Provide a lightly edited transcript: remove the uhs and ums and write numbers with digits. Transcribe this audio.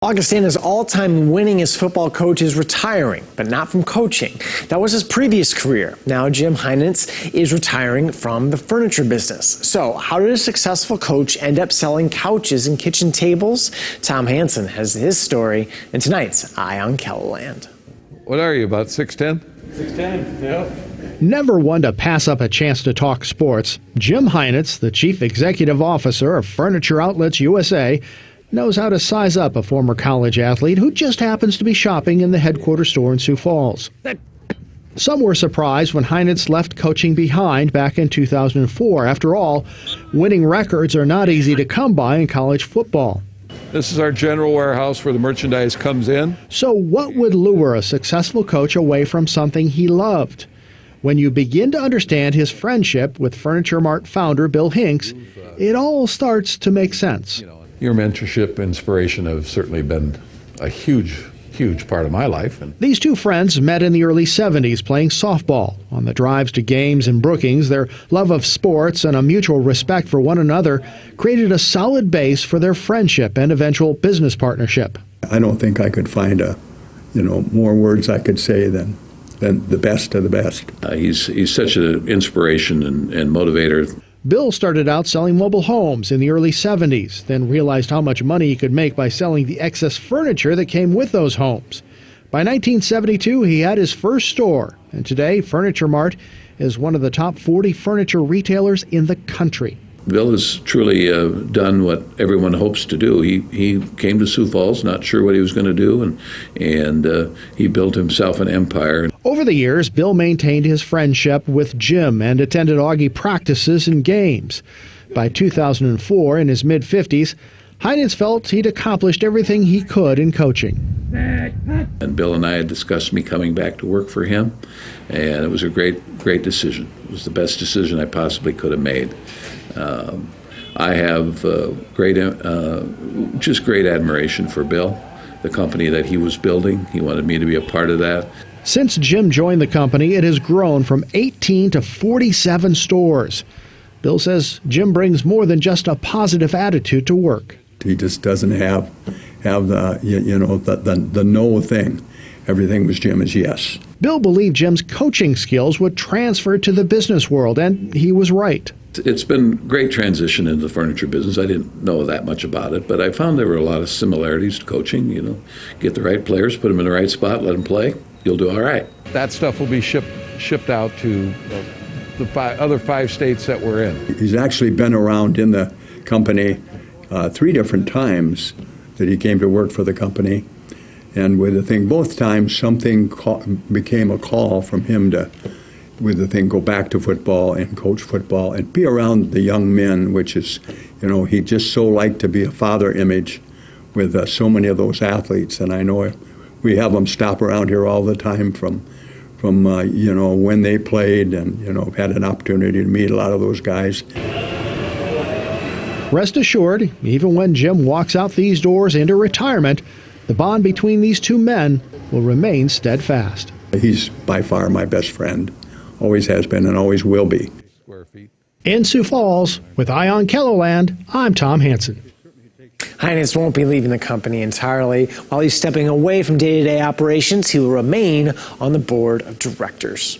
Augustana's all-time winningest football coach is retiring, but not from coaching. That was his previous career. Now Jim Heinitz is retiring from the furniture business. So how did a successful coach end up selling couches and kitchen tables? Tom Hansen has his story in tonight's Eye on KELOLAND. What are you, about 6'10"? 6'10", yep. Never one to pass up a chance to talk sports, Jim Heinitz, the chief executive officer of Furniture Outlets USA, knows how to size up a former college athlete who just happens to be shopping in the headquarters store in Sioux Falls. Some were surprised when Heinitz left coaching behind back in 2004. After all, winning records are not easy to come by in college football. This is our general warehouse where the merchandise comes in. So what would lure a successful coach away from something he loved? When you begin to understand his friendship with Furniture Mart founder Bill Hinks, it all starts to make sense. Your mentorship, inspiration have certainly been a huge part of my life. These two friends met in the early 70s playing softball. On the drives to games in Brookings, their love of sports and a mutual respect for one another created a solid base for their friendship and eventual business partnership. I don't think I could find more words I could say than the best of the best. He's such an inspiration and motivator. Bill started out selling mobile homes in the early 70s, then realized how much money he could make by selling the excess furniture that came with those homes. By 1972, he had his first store, and today Furniture Mart is one of the top 40 furniture retailers in the country. Bill has truly done what everyone hopes to do. He came to Sioux Falls not sure what he was going to do, and he built himself an empire. Over the years, Bill maintained his friendship with Jim and attended Augie practices and games. By 2004, in his mid-50s, Heinitz felt he'd accomplished everything he could in coaching. And Bill and I had discussed me coming back to work for him, and it was a great decision. It was the best decision I possibly could have made. I have great admiration for Bill, the company that he was building. He wanted me to be a part of that. Since Jim joined the company, it has grown from 18 to 47 stores. Bill says Jim brings more than just a positive attitude to work. He just doesn't have the no thing. Everything was Jim is yes. Bill believed Jim's coaching skills would transfer to the business world, and he was right. It's been great transition into the furniture business. I didn't know that much about it, but I found there were a lot of similarities to coaching. Get the right players, put them in the right spot, let them play. You'll do all right. That stuff will be shipped out to the other 5 states that we're in. He's actually been around in the company 3 different times that he came to work for the company. And with the thing, both times something became a call from him to, with the thing, go back to football and coach football and be around the young men, which is, he just so liked to be a father image with so many of those athletes. And I know we have them stop around here all the time from when they played, and had an opportunity to meet a lot of those guys. Rest assured, even when Jim walks out these doors into retirement, the bond between these two men will remain steadfast. He's by far my best friend. Always has been and always will be. In Sioux Falls, with Eye on KELOLAND, I'm Tom Hansen. Heinitz won't be leaving the company entirely. While he's stepping away from day-to-day operations, he will remain on the board of directors.